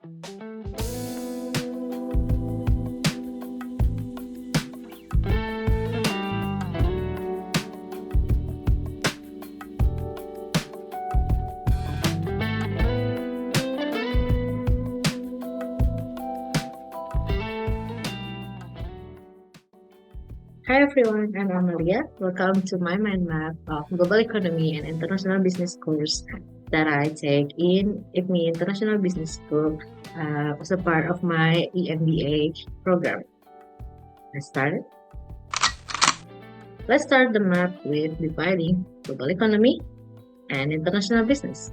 Hi everyone, I'm Amalia. Welcome to my mind map of Global Economy and International Business course that I take in IPMI International Business School as a part of my EMBA program. Let's start. Let's start the map with dividing global economy and international business.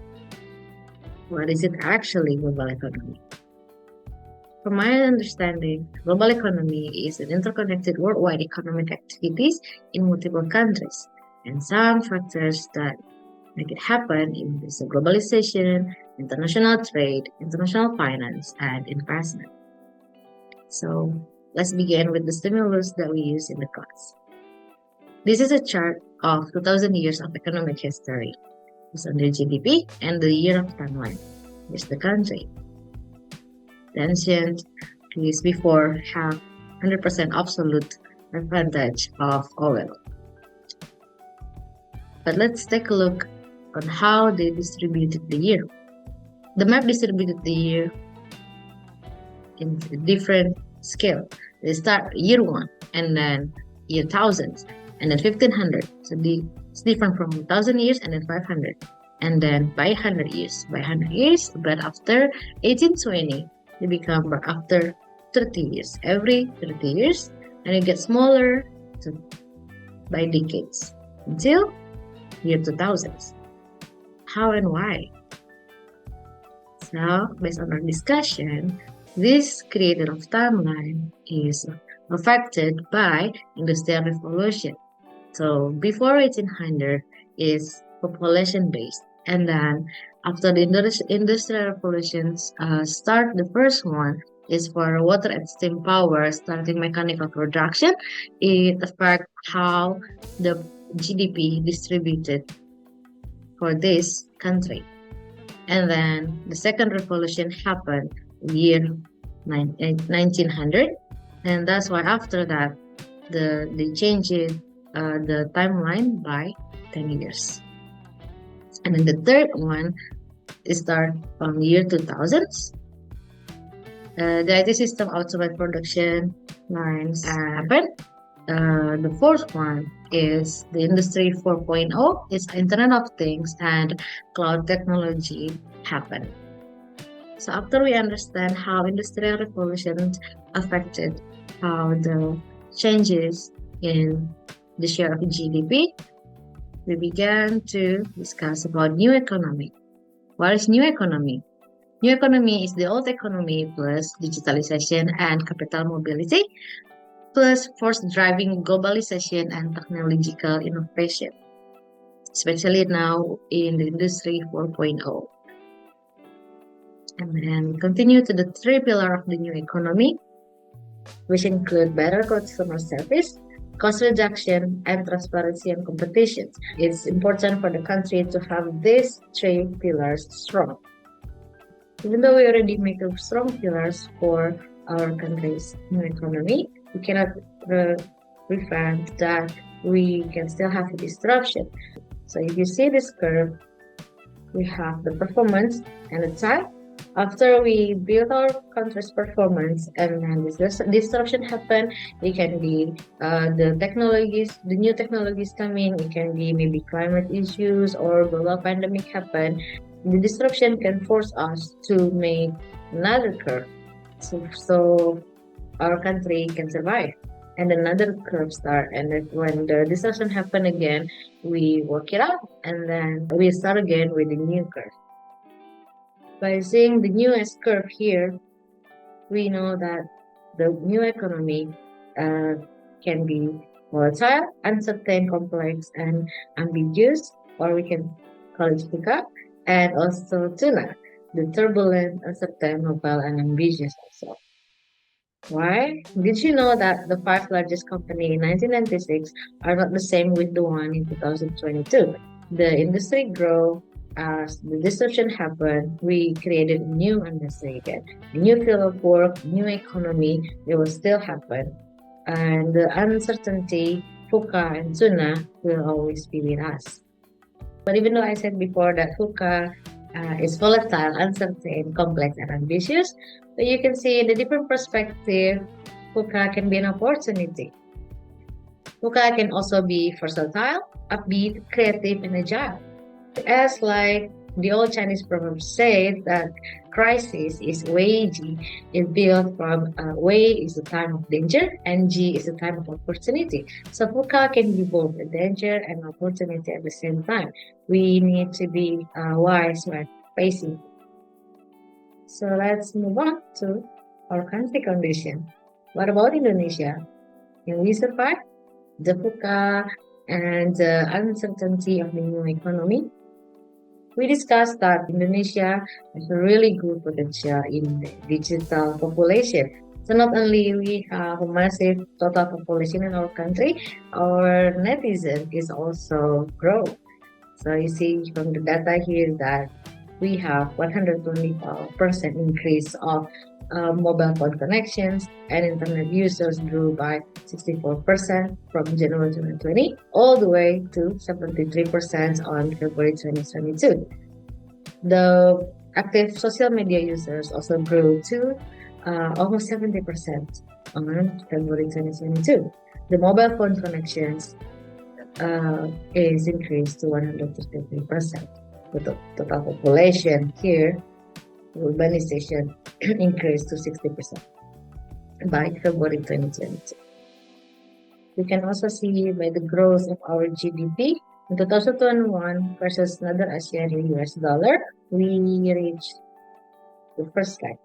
What is it actually, global economy? From my understanding, global economy is an interconnected worldwide economic activities in multiple countries, and some factors that make it happen is globalization, international trade, international finance, and investment. So let's begin with the stimulus that we use in the class. This is a chart of 2000 years of economic history. It's on the GDP and the year of timeline. Here's the country. The ancient Greece before have 100% absolute advantage of oil. But let's take a look on how they distributed the year. The map distributed the year in different scale. They start year 1 and then year 1000 and then 1500. So it's different from 1000 years and then 500 and then by 100 years. By 100 years, but after 1820, they become after 30 years. Every 30 years, and it gets smaller by decades until year 2000. How and why? So, based on our discussion, this created of timeline is affected by Industrial Revolution. So, before 1800 is population based, and then after the Industrial Revolutions start, the first one is for water and steam power, starting mechanical production. It affects how the GDP distributed for this country. And then the second revolution happened in year 1900, and that's why after that they changed the timeline by 10 years. And then the third one is start from year 2000s. The IT system automate production lines happen. The fourth one is the Industry 4.0. It's Internet of Things and cloud technology happen. So after we understand how Industrial Revolution affected how the changes in the share of GDP, we began to discuss about new economy. What is new economy? New economy is the old economy plus digitalization and capital mobility, plus force driving globalization and technological innovation, especially now in the Industry 4.0. And then continue to the three pillars of the new economy, which include better customer service, cost reduction, and transparency and competition. It's important for the country to have these three pillars strong. Even though we already make a strong pillars for our country's new economy, we cannot prevent that we can still have a disruption. So if you see this curve, we have the performance and the time. After we build our country's performance and then this disruption happen, it can be the new technologies coming, it can be maybe climate issues or global pandemic happen. The disruption can force us to make another curve so our country can survive. And another curve start, and then when the disruption happen again, we work it out and then we start again with the new curve. By seeing the newest curve here, we know that the new economy can be volatile, uncertain, complex, and ambiguous, or we can call it hiccup, and also tuna, the turbulent, uncertain, mobile, and ambitious also. Why? Did you know that the 5 largest companies in 1996 are not the same with the one in 2022? The industry grow as the disruption happened, we created a new industry again, a new field of work, new economy. It will still happen, and the uncertainty, VUCA and tuna will always be with us. But even though I said before that VUCA is volatile, uncertain, complex, and ambitious, but you can see the different perspective. VUCA can be an opportunity. VUCA can also be versatile, upbeat, creative, and agile. As like the old Chinese proverb said that crisis is Wei Ji, is built from Wei is the time of danger and Ji is the time of opportunity. So VUCA can be both a danger and opportunity at the same time. We need to be wise when facing. So let's move on to our country condition. What about Indonesia? Can we survive the VUCA and the uncertainty of the new economy? We discussed that Indonesia has a really good potential in the digital population. So not only we have a massive total population in our country, our netizen is also growing. So you see from the data here that we have 120% increase of mobile phone connections and internet users grew by 64% from January 2020 all the way to 73% on February 2022. The active social media users also grew to almost 70% on February 2022. The mobile phone connections is increased to 133%. The total population here, urbanization increased to 60% by February 2022. We can also see by the growth of our GDP in 2021 versus another ASEAN US dollar, we reached the first rank.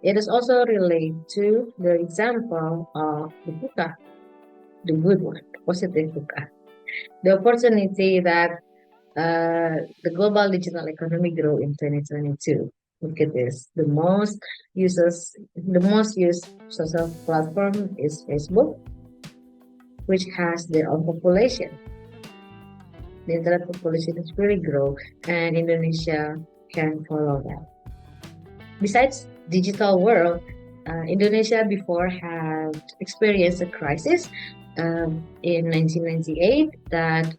It is also related to the example of the VUCA, the good one, the positive VUCA. The opportunity that the global digital economy grew in 2022. Look at this. The most used social platform is Facebook, which has their own population. The internet population is really grow, and Indonesia can follow that. Besides digital world, Indonesia before had experienced a crisis in 1998 that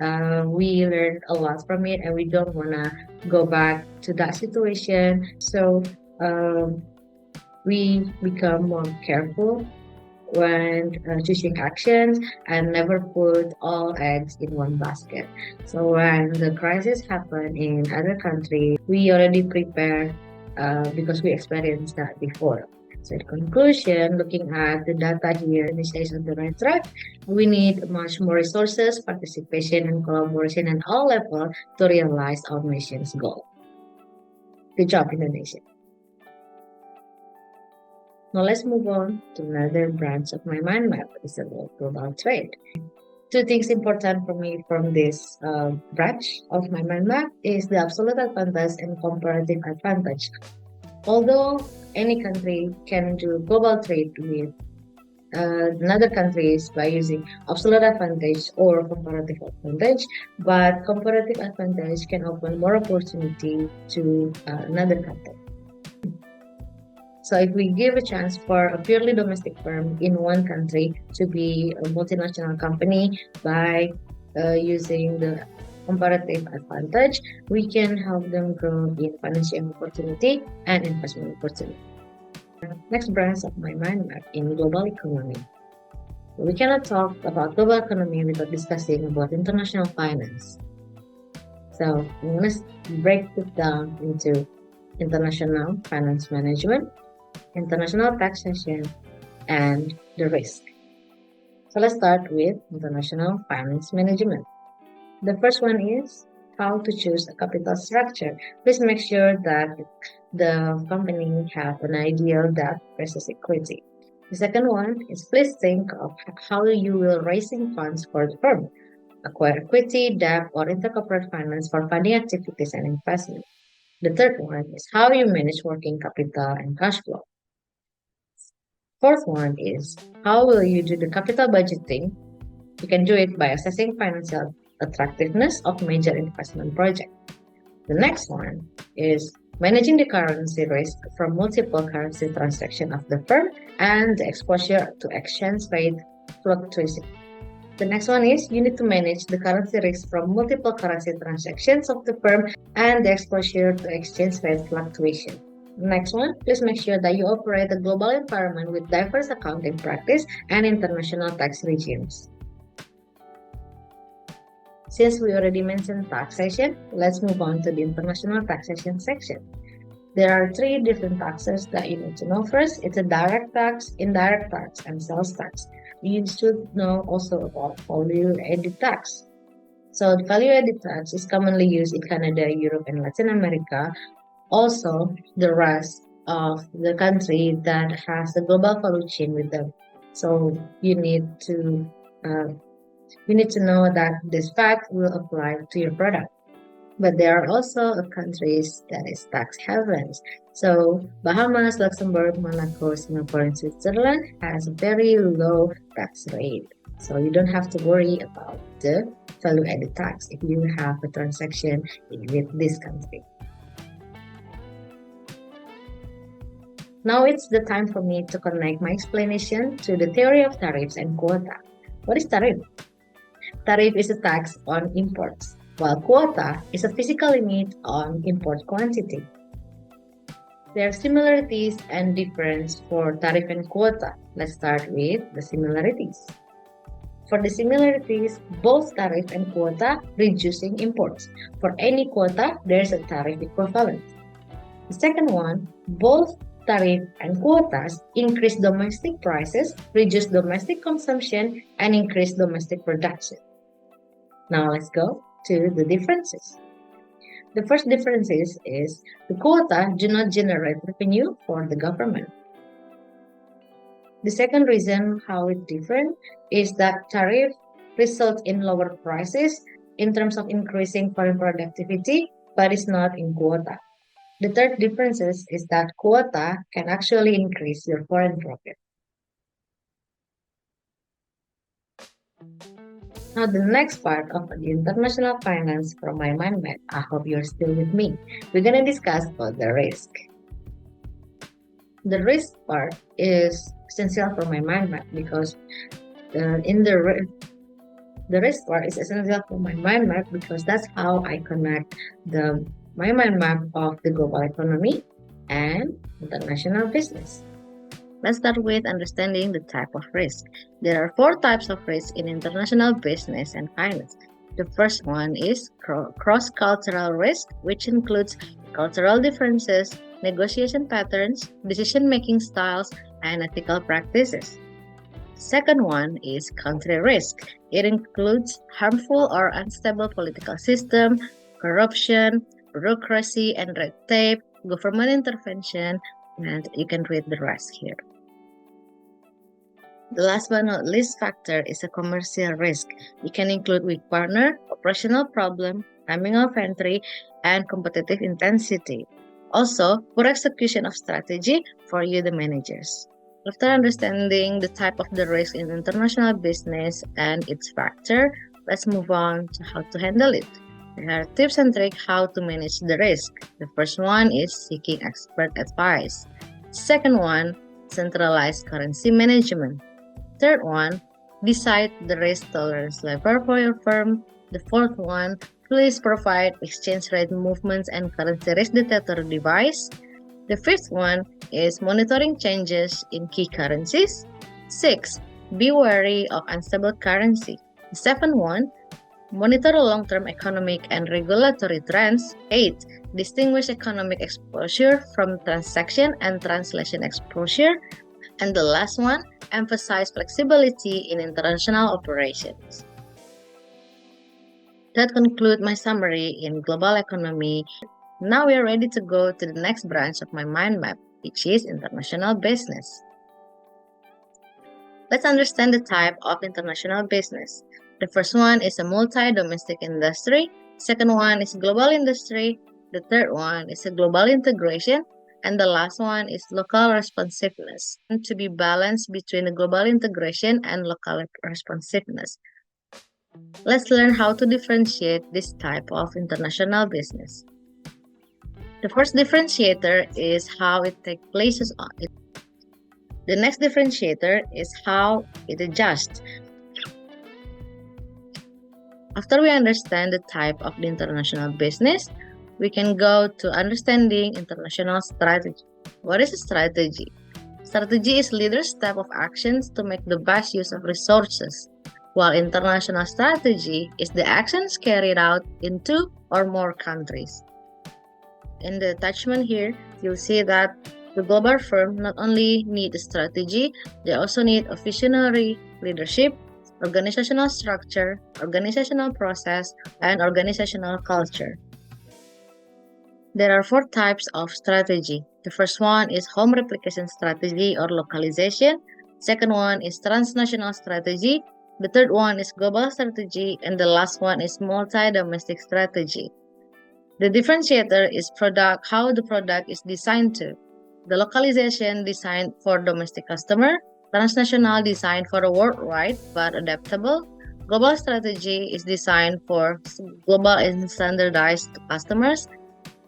we learned a lot from it and we don't want to go back to that situation. So we become more careful when choosing actions and never put all eggs in one basket. So when the crisis happened in other countries, we already prepared because we experienced that before. So in conclusion, looking at the data here, Indonesia is on the right track. We need much more resources, participation, and collaboration at all levels to realize our mission's goal. Good job, Indonesia. Now let's move on to another branch of my mind map, is about global trade. Two things important for me from this branch of my mind map is the absolute advantage and comparative advantage. Although any country can do global trade with another countries by using absolute advantage or comparative advantage, but comparative advantage can open more opportunity to another country. So if we give a chance for a purely domestic firm in one country to be a multinational company by using the comparative advantage, we can help them grow in financial opportunity and investment opportunity. Next branch of my mind map in global economy. We cannot talk about global economy without discussing about international finance. So I'm going to break it down into international finance management, international taxation, and the risk. So let's start with international finance management. The first one is how to choose a capital structure. Please make sure that the company have an ideal debt versus equity. The second one is please think of how you will raising funds for the firm. Acquire equity, debt, or intercorporate finance for funding activities and investment. The third one is how you manage working capital and cash flow. Fourth one is how will you do the capital budgeting? You can do it by assessing financial attractiveness of major investment projects. The next one is managing the currency risk from multiple currency transactions of the firm and the exposure to exchange rate fluctuation. The next one is you need to manage the currency risk from multiple currency transactions of the firm and the exposure to exchange rate fluctuation. Next one, please make sure that you operate a global environment with diverse accounting practice and international tax regimes. Since we already mentioned taxation, let's move on to the international taxation section. There are three different taxes that you need to know. First, it's a direct tax, indirect tax, and sales tax. You should know also about value-added tax. So the value-added tax is commonly used in Canada, Europe, and Latin America. Also, the rest of the country that has the global value chain with them. So you need to know that this fact will apply to your product. But there are also countries that is tax havens. So Bahamas, Luxembourg, Monaco, Singapore, and Switzerland has a very low tax rate. So you don't have to worry about the value-added tax if you have a transaction with this country. Now it's the time for me to connect my explanation to the theory of tariffs and quota. What is tariff? Tariff is a tax on imports, while quota is a physical limit on import quantity. There are similarities and differences for tariff and quota. Let's start with the similarities. For the similarities, both tariff and quota reducing imports. For any quota, there's a tariff equivalent. The second one, both tariff and quotas increase domestic prices, reduce domestic consumption, and increase domestic production. Now let's go to the differences. The first difference is the quota do not generate revenue for the government. The second reason how it's different is that tariff results in lower prices in terms of increasing foreign productivity, but it's not in quota. The third difference is that quota can actually increase your foreign profit. Now the next part of the international finance from my mind map, I hope you're still with me. We're going to discuss about the risk. The risk part is essential for my mind map because the risk part is essential for my mind map because that's how I connect my mind map of the global economy and international business. Let's start with understanding the type of risk. There are 4 types of risk in international business and finance. The first one is cross-cultural risk, which includes cultural differences, negotiation patterns, decision-making styles, and ethical practices. Second one is country risk. It includes harmful or unstable political system, corruption, bureaucracy and red tape, government intervention, and you can read the rest here. The last but not least factor is a commercial risk. It can include weak partner, operational problem, timing of entry, and competitive intensity. Also, poor execution of strategy for you, the managers. After understanding the type of the risk in international business and its factor, let's move on to how to handle it. There are tips and tricks how to manage the risk. The first one is seeking expert advice. Second one, centralized currency management. Third one, decide the risk tolerance level for your firm. The fourth one, please provide exchange rate movements and currency risk detector device. The fifth one is monitoring changes in key currencies. 6. Be wary of unstable currency. The seventh one, monitor long-term economic and regulatory trends. 8. Distinguish economic exposure from transaction and translation exposure. And the last one, emphasize flexibility in international operations. That concludes my summary in global economy. Now we are ready to go to the next branch of my mind map, which is international business. Let's understand the type of international business. The first one is a multi-domestic industry. Second one is global industry. The third one is a global integration. And the last one is local responsiveness. To be balanced between the global integration and local responsiveness. Let's learn how to differentiate this type of international business. The first differentiator is how it takes place on it. The next differentiator is how it adjusts. After we understand the type of the international business, we can go to understanding international strategy. What is a strategy? Strategy is leader's step of actions to make the best use of resources, while international strategy is the actions carried out in two or more countries. In the attachment here, you'll see that the global firm not only need a strategy, they also need a visionary leadership, organizational structure, organizational process, and organizational culture. There are 4 types of strategy. The first one is home replication strategy or localization. Second one is transnational strategy. The third one is global strategy. And the last one is multi-domestic strategy. The differentiator is how the product is designed to. The localization designed for domestic customer. Transnational designed for a worldwide but adaptable. Global strategy is designed for global and standardized customers.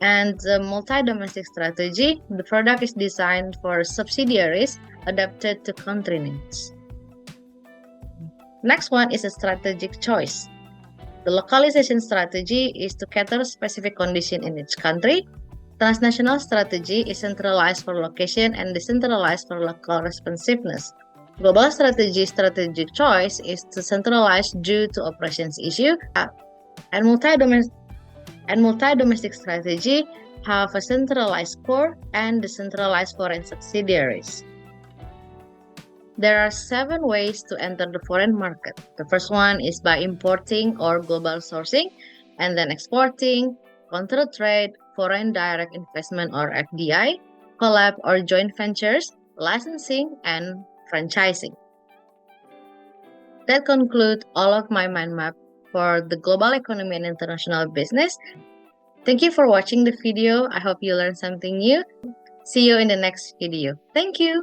And the multi-domestic strategy, the product is designed for subsidiaries adapted to country needs. Next one is a strategic choice. The localization strategy is to cater specific condition in each country. Transnational strategy is centralized for location and decentralized for local responsiveness. Global strategic choice is to centralize due to operations issue. And multi-domestic strategy have a centralized core and decentralized foreign subsidiaries. There are 7 ways to enter the foreign market. The first one is by importing or global sourcing, and then exporting, counter trade, foreign direct investment or FDI, collab or joint ventures, licensing, and franchising. That concludes all of my mind map for the global economy and international business. Thank you for watching the video. I hope you learned something new. See you in the next video. Thank you.